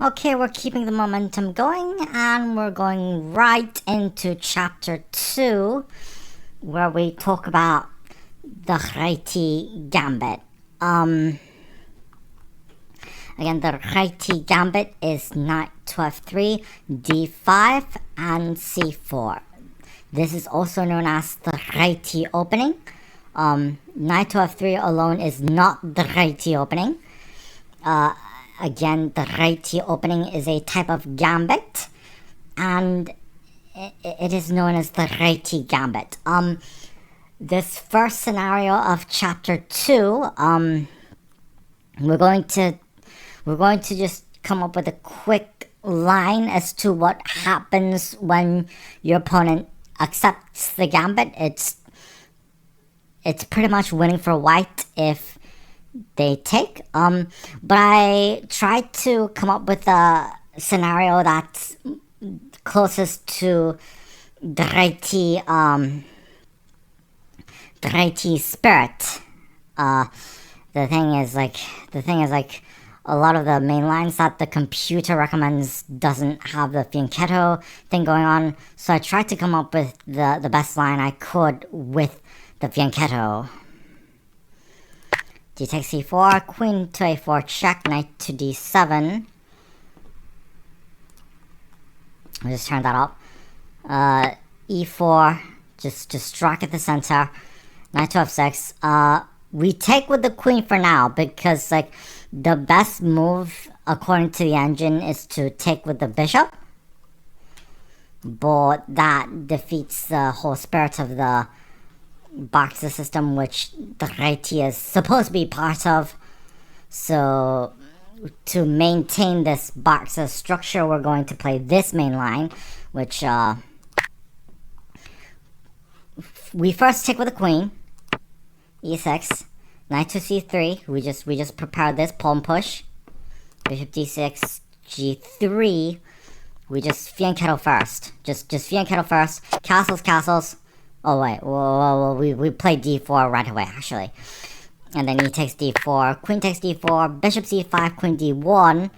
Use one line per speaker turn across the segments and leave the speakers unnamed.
Okay, we're keeping the momentum going, and we're going right into chapter 2, where we talk about the Réti Gambit. Again, the Réti Gambit is knight to f3, d5, and c4. This is also known as the Réti opening. Knight to f3 alone is not the Réti opening. Again, the Réti opening is a type of gambit, and it is known as the Réti Gambit. This first scenario of chapter 2, we're going to just come up with a quick line as to what happens when your opponent accepts the gambit. It's pretty much winning for white if they take. But I tried to come up with a scenario that's closest to the Réti spirit. The thing is a lot of the main lines that the computer recommends doesn't have the fianchetto thing going on, so I tried to come up with the best line I could with the fianchetto. D takes c4, queen to a4 check, knight to d7. I'll just turn that up. E4, just struck at the center. Knight to f6. We take with the queen for now, because the best move according to the engine is to take with the bishop, but that defeats the whole spirit of the Barcza system, which the Réti is supposed to be part of. So to maintain this Barcza structure, we're going to play this main line, which we first take with the queen, e6, knight to c3. We just prepare this pawn push, bishop d6, g3. We just fianchetto first, just fianchetto first, castles. Oh wait, whoa, we play d4 right away actually, and then he takes d4, queen takes d4, bishop c5, queen d1,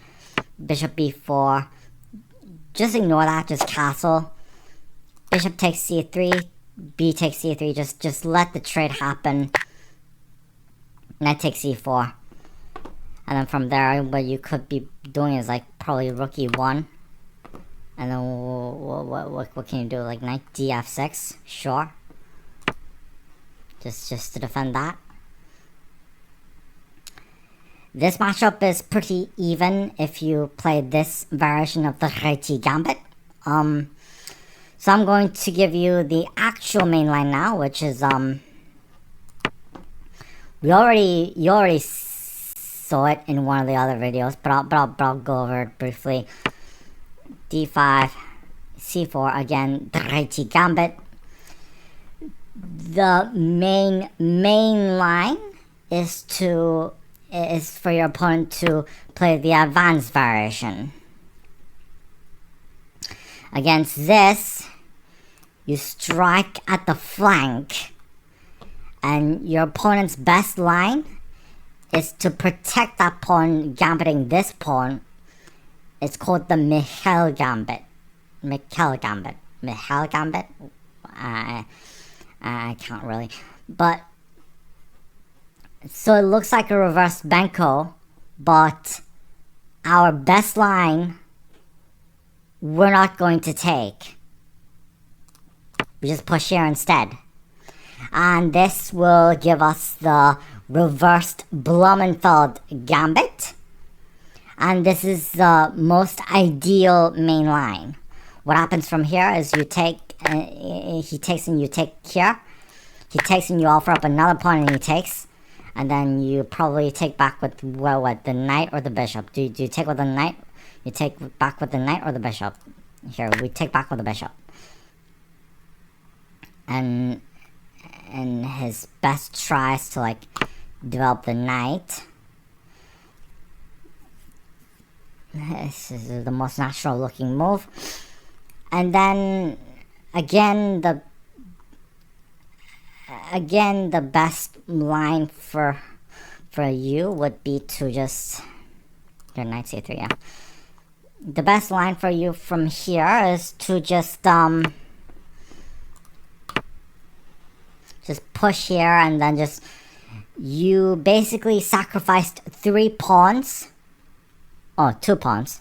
bishop b4. Just ignore that, just castle. Bishop takes c3, b takes c3. Just let the trade happen. Knight takes c4, and then from there, what you could be doing is probably rook e1, and then what can you do? Knight df6, sure. Just to defend that. This matchup is pretty even if you play this variation of the Réti Gambit. So I'm going to give you the actual main line now, which is you already saw it in one of the other videos, but I'll go over it briefly. D5, C4, again, the Réti Gambit. The main line is for your opponent to play the advanced variation. Against this, you strike at the flank, and your opponent's best line is to protect that pawn, gambiting this pawn. It's called the Michel Gambit. I can't really. But, so it looks like a reversed Benko, but our best line, we're not going to take. We just push here instead. And this will give us the reversed Blumenfeld Gambit. And this is the most ideal main line. What happens from here is you take, he takes and you take here. He takes and you offer up another pawn and he takes. And then you probably take back with, well, what, the knight or the bishop? Do you take with the knight? You take back with the knight or the bishop? Here, we take back with the bishop. And his best tries to develop the knight. This is the most natural looking move. And then again the best line for you would be to just your knight c3, yeah. the best line for you from here is to just push here, and then just, you basically sacrificed 3 pawns. Oh, 2 pawns.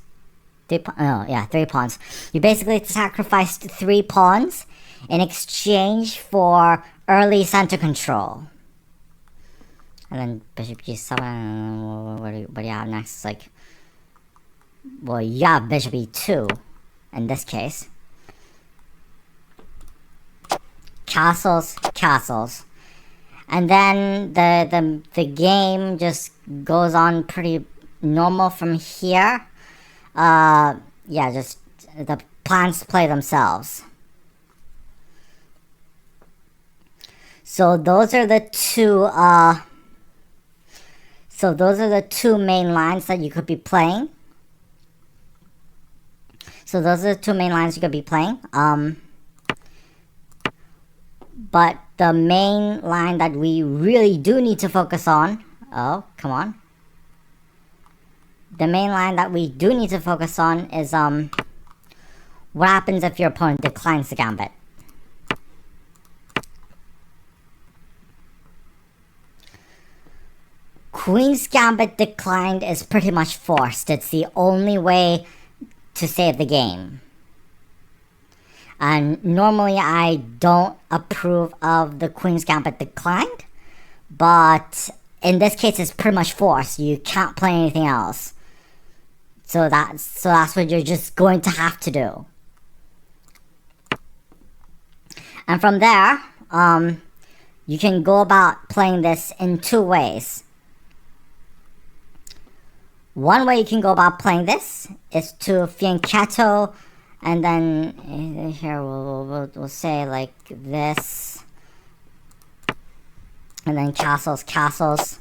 3 pawns. You basically sacrificed 3 pawns in exchange for early center control. And then bishop g7, what do you have next? Like, well, you have bishop e2 in this case. Castles, castles. And then the game just goes on pretty normal from here. Yeah, just the plans play themselves. So those are the two main lines that you could be playing. But the main line that we really do need to focus on, oh, come on. The main line that we do need to focus on is what happens if your opponent declines the gambit. Queen's Gambit Declined is pretty much forced. It's the only way to save the game. And normally I don't approve of the Queen's Gambit Declined, but in this case it's pretty much forced. You can't play anything else. So that's what you're just going to have to do. And from there, you can go about playing this in 2 ways. One way you can go about playing this is to fianchetto, and then here we'll say like this, and then castles, castles,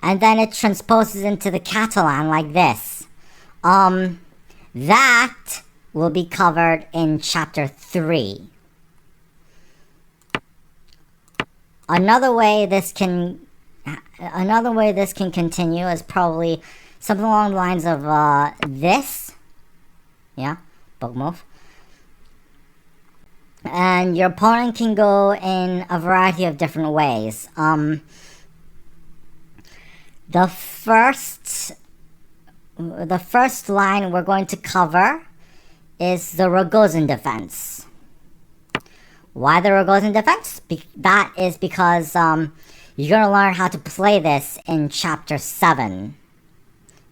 and then it transposes into the Catalan like this. That will be covered in chapter 3. Another way this can continue is probably something along the lines of this. Yeah, book move. And your opponent can go in a variety of different ways. The first line we're going to cover is the Ragozin Defence. Why the Ragozin Defence? That is because you're going to learn how to play this in chapter 7.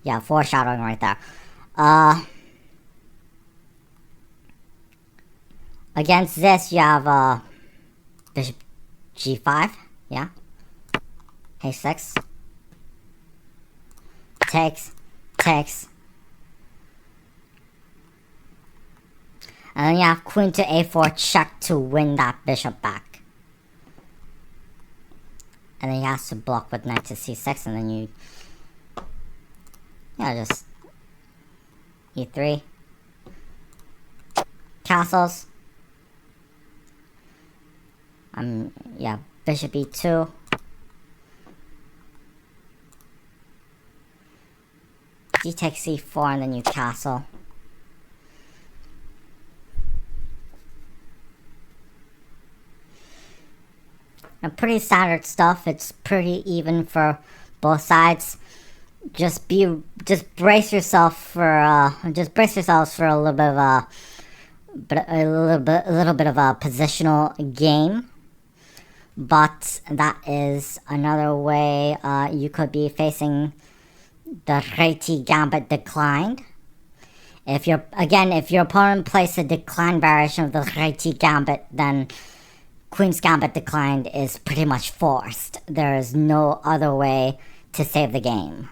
Yeah, foreshadowing right there. Against this, you have bishop g5. Yeah. a6. Takes. And then you have queen to a4 check to win that bishop back. And then he has to block with knight to c6, and then you... yeah, just... e3. Castles. Yeah, bishop e2. D takes c4, and then you castle. And pretty standard stuff. It's pretty even for both sides. Just brace yourself for a little bit of a positional game. But that is another way you could be facing the Réti Gambit Declined. If your opponent plays a declined variation of the Réti Gambit, then Queen's Gambit Declined is pretty much forced. There is no other way to save the game.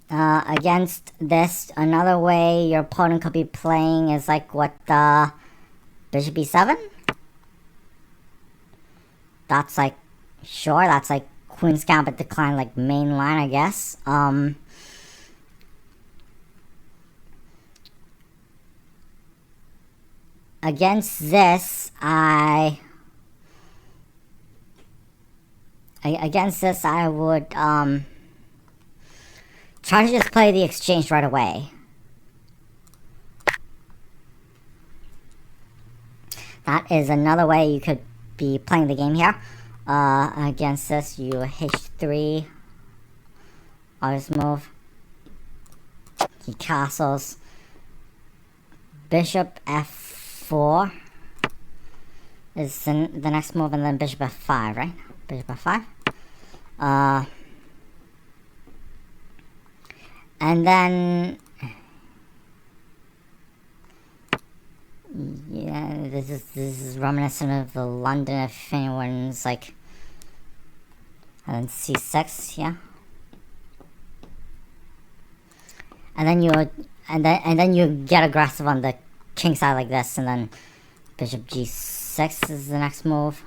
Against this, another way your opponent could be playing is like what, bishop e7? That's like Queen's Gambit Declined, like main line, I guess. Against this, I against this, I would try to just play the exchange right away. That is another way you could be playing the game here. Against this, you h3. I'll just move. He castles. Bishop f4 is the next move, and then bishop f5, right? Bishop f5. And then, yeah, this is reminiscent of the London, if anyone's like, and then c6, yeah. And then you get aggressive on the king side like this, and then bishop g6 is the next move.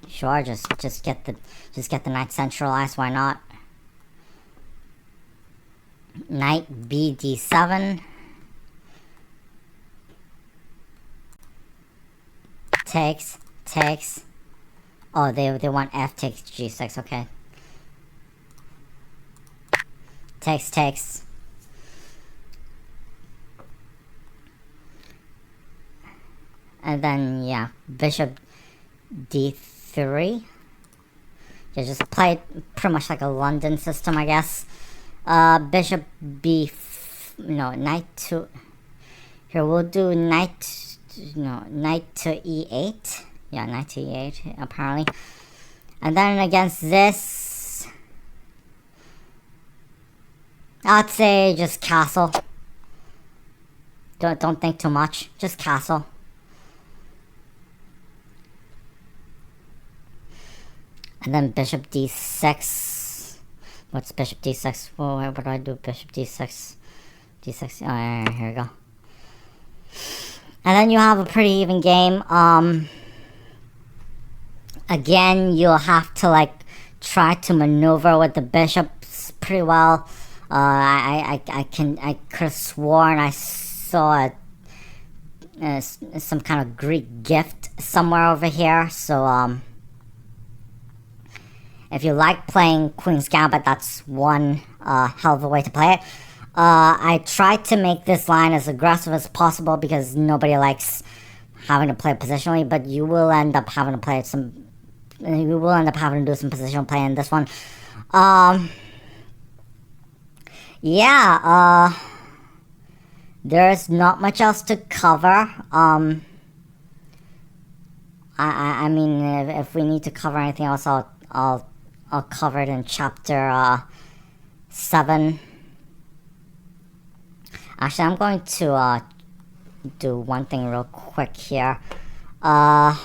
Sure, just get the knight centralized. Why not? Knight b d7. Takes. Oh, they want f takes g6. Okay. Takes. And then, yeah, bishop d3. Yeah, just play it pretty much like a London system, I guess. Bishop knight to... Here, we'll do knight to e8. Yeah, knight to e8, apparently. And then against this... I'd say just castle. Don't think too much. Just castle. And then bishop d6. What's bishop d6? Oh, what do I do? Bishop d6. D6. Oh, yeah, here we go. And then you have a pretty even game. Again, you'll have to like try to maneuver with the bishops pretty well. I could have sworn I saw some kind of Greek gift somewhere over here. So if you like playing Queen's Gambit, that's one hell of a way to play it. I tried to make this line as aggressive as possible because nobody likes having to play positionally, but you will end up having to play some. You will end up having to do some positional play in this one. Yeah. There's not much else to cover. I mean, if we need to cover anything else, I'll cover it in chapter 7. Actually, I'm going to do one thing real quick here. Yeah,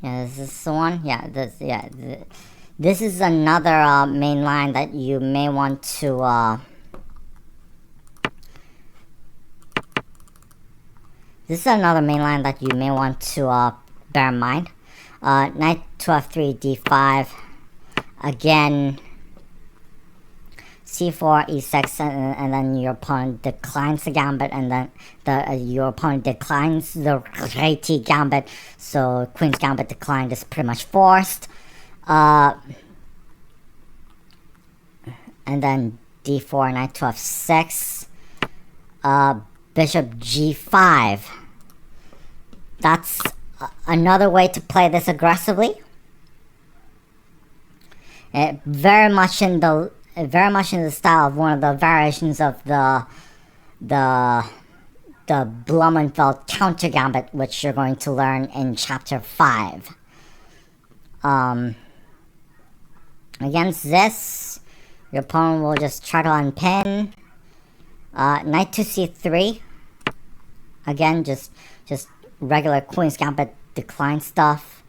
is this the one? Yeah, this is another main line that you may want to this is another main line that you may want to bear in mind. Knight to f3, d5. Again, c4, e6, and then your opponent declines the gambit, and then your opponent declines the Réti Gambit, so Queen's Gambit declined is pretty much forced. And then d4, knight to f6, bishop g5. That's another way to play this aggressively. Very much in the style of one of the variations of the Blumenfeld counter gambit, which you're going to learn in chapter 5. Against this, your opponent will just try to unpin. Knight to c3. Again, just regular Queen's Gambit decline stuff,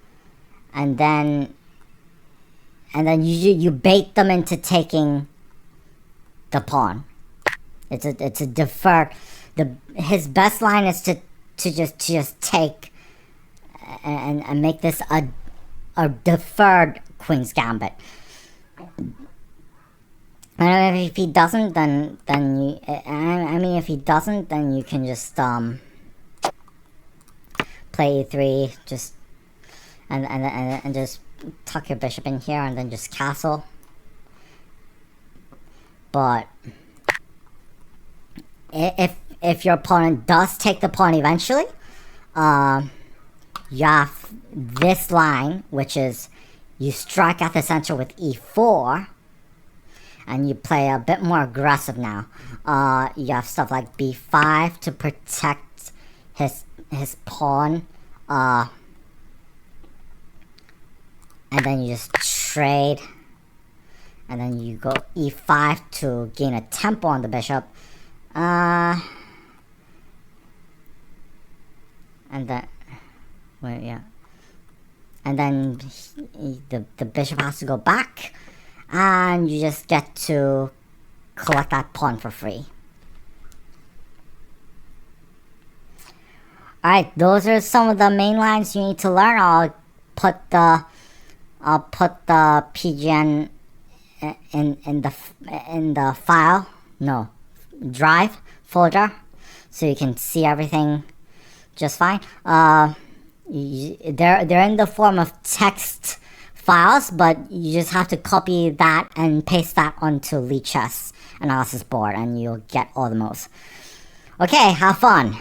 and then you bait them into taking the pawn. It's a deferred. His best line is to just take and make this a deferred Queen's Gambit. And if he doesn't, then you, I mean, if he doesn't, then you can just play e3, just and just tuck your bishop in here and then just castle. But if your opponent does take the pawn eventually, you have this line, which is you strike at the center with e4, and you play a bit more aggressive now. You have stuff like b5 to protect his pawn, and then you just trade, and then you go e5 to gain a tempo on the bishop, and then and then the bishop has to go back, and you just get to collect that pawn for free. Alright, those are some of the main lines you need to learn. I'll put the PGN in the drive folder, so you can see everything just fine. They're in the form of text files, but you just have to copy that and paste that onto Lichess analysis board, and you'll get all the moves. Okay, have fun.